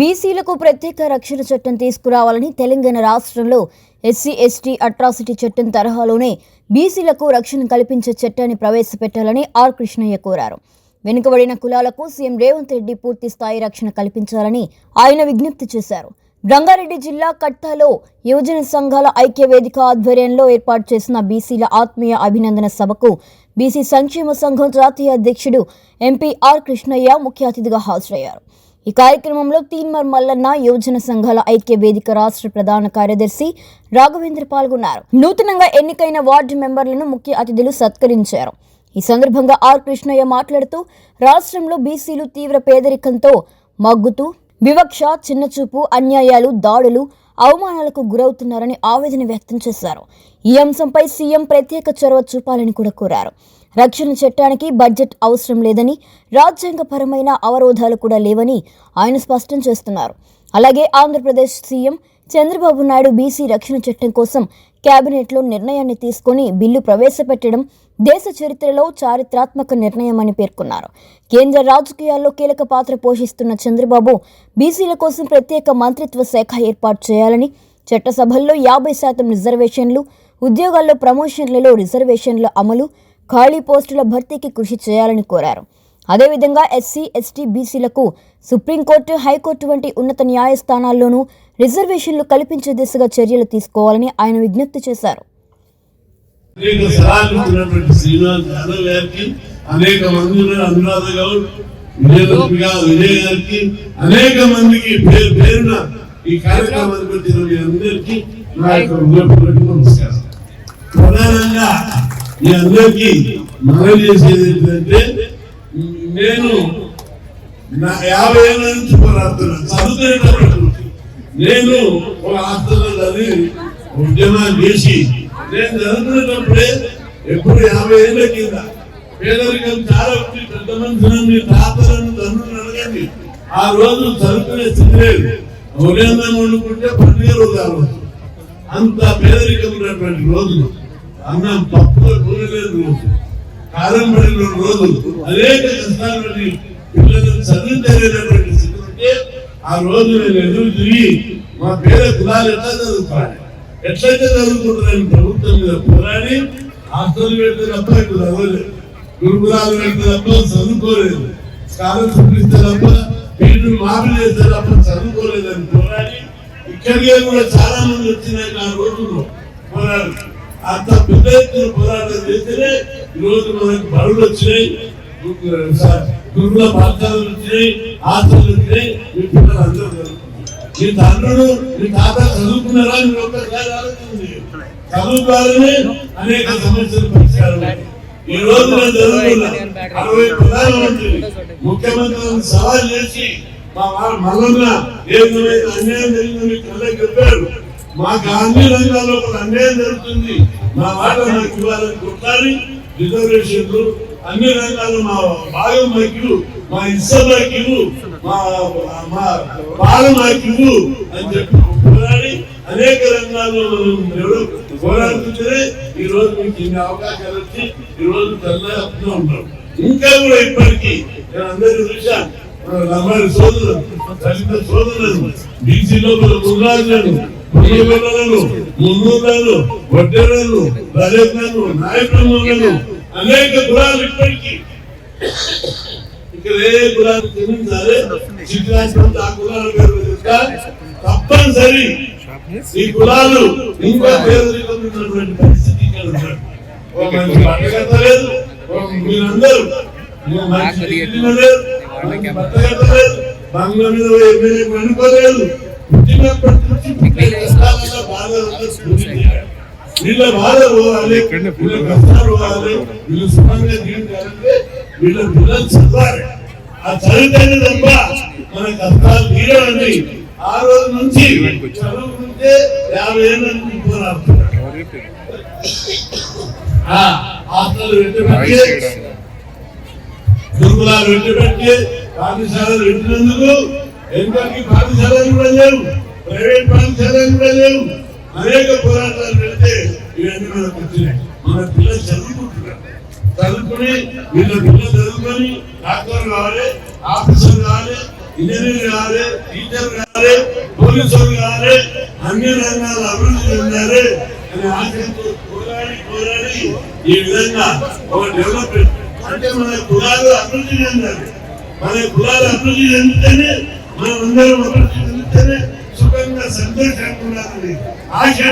బీసీలకు ప్రత్యేక రక్షణ చట్టం తీసుకురావాలని తెలంగాణ రాష్ట్రంలో ఎస్సీ ఎస్టీ అట్రాసిటీ చట్టం తరహాలోనే బీసీలకు రక్షణ కల్పించే చట్టాన్ని ప్రవేశపెట్టాలని ఆర్ కృష్ణయ్య కోరారు. వెనుకబడిన కులాలకు సీఎం రేవంత్ రెడ్డి పూర్తి స్థాయి రక్షణ కల్పించాలని ఆయన విజ్ఞప్తి చేశారు. రంగారెడ్డి జిల్లా కట్టాలో యువజన సంఘాల ఐక్య వేదిక ఆధ్వర్యంలో ఏర్పాటు చేసిన బీసీల ఆత్మీయ అభినందన సభకు బీసీ సంక్షేమ సంఘం జాతీయ అధ్యక్షుడు ఎంపీ ఆర్ కృష్ణయ్య ముఖ్య అతిథిగా హాజరయ్యారు. ఈ కార్యక్రమంలో తీన్మర్ మల్లన్న యువజన సంఘాల ఐక్య వేదిక రాష్ట్ర ప్రధాన కార్యదర్శి రాఘవేంద్ర పాల్గొన్నారు. నూతనంగా ఎన్నికైన వార్డు మెంబర్లను ముఖ్య అతిథులు సత్కరించారు. ఈ సందర్భంగా ఆర్ కృష్ణయ్య మాట్లాడుతూ రాష్ట్రంలో బీసీలు తీవ్ర పేదరికంతో మగ్గుతూ వివక్ష, చిన్నచూపు, అన్యాయాలు, దాడులు, అవమానాలకు గురవుతున్నారని ఆవేదన వ్యక్తం చేశారు. ఈ అంశంపై సీఎం ప్రత్యేక చొరవ చూపాలని కూడా కోరారు. రక్షణ చట్టానికి బడ్జెట్ అవసరం లేదని, రాజ్యాంగపరమైన అవరోధాలు కూడా లేవని ఆయన స్పష్టం చేస్తున్నారు. అలాగే ఆంధ్రప్రదేశ్ సీఎం చంద్రబాబు నాయుడు బీసీ రక్షణ చట్టం కోసం కేబినెట్లో నిర్ణయాన్ని తీసుకుని బిల్లు ప్రవేశపెట్టడం దేశ చరిత్రలో చారిత్రాత్మక నిర్ణయమని పేర్కొన్నారు. కేంద్ర రాజకీయాల్లో కీలక పాత్ర పోషిస్తున్న చంద్రబాబు బీసీల కోసం ప్రత్యేక మంత్రిత్వ శాఖ ఏర్పాటు చేయాలని, చట్టసభల్లో 50% రిజర్వేషన్లు, ఉద్యోగాల్లో ప్రమోషన్లలో రిజర్వేషన్ల అమలు, ఖాళీ పోస్టుల భర్తీకి కృషి చేయాలని కోరారు. అదేవిధంగా ఎస్సీ ఎస్టీ బీసీలకు సుప్రీంకోర్టు, హైకోర్టు వంటి ఉన్నత న్యాయస్థానాల్లోనూ రిజర్వేషన్లు కల్పించే దిశగా చర్యలు తీసుకోవాలని ఆయన విజ్ఞప్తి చేశారు. మీ అందరికీ మనం చేసేది ఏంటంటే, నేను 50 ఏళ్ళ నుంచి పోరాడుతున్నాను. చదువుతున్నప్పుడు నేను ఒక హాస్టల్లో చదివి ఉద్యమాలు చేసి నేను చదువుతున్నప్పుడే ఎప్పుడు 50 ఏళ్ళ కింద పేదరికం చాలా ఉంది. పెద్ద మనుషులని, తాతలను, తండ్రులను అడగండి. ఆ రోజు చదువుకునే స్థితి లేదు. ఉదయం వండుకుంటే పండుగ రోజు ఆ రోజు అంత పేదరికం ఉన్నటువంటి రోజులు. అన్నం పప్పులో నూనె లేని రోజు, కారం పడిన రోజులు, అనేక కష్టాలు పడి పిల్లలను చదివించలేనటువంటి స్థితి ఉంటే ఆ రోజు నేను ఎదురు తిరిగి మా పేద కులాలు ఎట్లా చదువుకోవాలి, ఎట్లయితే చదువుకుంటారని ప్రభుత్వం మీద పోరాడి హాస్టల్ పెడితే తప్ప ఇక్కడ చదవలేదు, గురుకులాలు పెడితే తప్ప చదువుకోలేదు, స్కాలర్షిప్ ఇస్తే తప్ప, ఫీజులు మాఫీ చేస్తే తప్ప చదువుకోలేదని పోరాడి ఇక్కడికే కూడా చాలా మంది వచ్చినాయి. ఆ రోజుల్లో పోరాడు అంత పెద్ద ఎత్తున పోరాటం చేస్తేనే ఈరోజు మనకు బడులు వచ్చినాయి, గురుకుల పాఠశాలలు వచ్చినాయి, హాస్టల్ వచ్చినాయి. మీ పిల్లలు అందరూ చదువుకున్నారు. మీ తండ్రులు, మీ తాత చదువుకున్నారా? మీరు ఒక్కసారి ఆలోచించండి. చదువుకోవాలనే అనేక సమస్యలు పరిష్కారం. ఈ రోజు నేను చదువుకున్నా 60 ప్రధానమంత్రి ముఖ్యమంత్రులను సవాల్ చేసి మా మల్లన్న ఏ విధమైన అన్యాయం జరిగిందని కళ్ళకి చెప్పారు. మాకు అన్ని రంగాల్లో కూడా అన్యాయం జరుగుతుంది, మా మాట మాకు ఇవ్వాలని కొట్టాలి. రిజర్వేషన్లు అన్ని రంగాల్లో మా భాగం మాకు, మా ఇష్టం మాకు, మా పాలన మాకు అని చెప్పి పోరాడి అనేక రంగాల్లో మనం పోరాడుతుంటే ఈ రోజు మీకు ఇన్ని అవకాశాలు వచ్చి ఈ రోజు తెల్లగా ఉంటాం. ఇంకా కూడా ఇప్పటికీ నేను అందరికీ చూశాను. లంబాడి సోదరులు, దళిత సోదరులను, బీసీ లోపల ముద్రాజులను, మున్నూరులను, వడ్డెలను, దళితులను, నాయకులను, అనేక కులాలు ఇప్పటికీ ఇక్కడ ఏ కులాలు క్షమించాలి, శిక్షించడం ఆ కులాల పేరు తప్పనిసరి. ఈ కులాలు ఇంకా పేదరికమైనటువంటి పరిస్థితి బట్టగట్టలేదు. మీరందరూ బట్టగట్టలేదు, బంగ్లా మీద అనుకోలేదు. పుట్టినప్పటి నుంచి వీళ్ళ బాధ పోవాలి, వీళ్ళ కష్టాలు పోవాలి, వీళ్ళు సుఖంగా జీవించాలంటే వీళ్ళ పిల్లలు చదవాలి. ఆ చదివితేనే తప్ప మన కష్టాలు తీరవండి. ఆ రోజు నుంచి చదువుకుంటే 50 ఏళ్ళ నుంచి పోరాడుతున్నారు. హాస్టల్ పెట్టబెట్టి, గురుకులాలు పెట్టబెట్టి, పాఠశాలలు పెట్టినందుకు ఎంతకి పాఠశాలలు కూడా లేవు, ప్రైవేట్ పాఠశాలలు కూడా లేవు. అనేక పోరాటాలు పెడితే ఇవన్నీ మనకు వచ్చినాయి. మన పిల్లలు చదువుకుంటున్నారు. చదువుకుని వీళ్ళ పిల్లలు చదువుకొని డాక్టర్ కావాలి, ఆఫీసర్ కావాలి, ఇంజనీర్ కావాలి, టీచర్ కావాలి, పోలీసులు కావాలి, అన్ని రంగాల అభివృద్ధి చెందాలి అనే ఆశయంతో పోరాడి ఈ విధంగా ఒక డెవలప్మెంట్ అంటే మన కులాలు అభివృద్ధి చెందాలి. మన కులాలు అభివృద్ధి చెందితేనే మనం అందరం అభివృద్ధి చెందితేనే సుఖంగా సంతోషంగా ఉండాలని ఆశ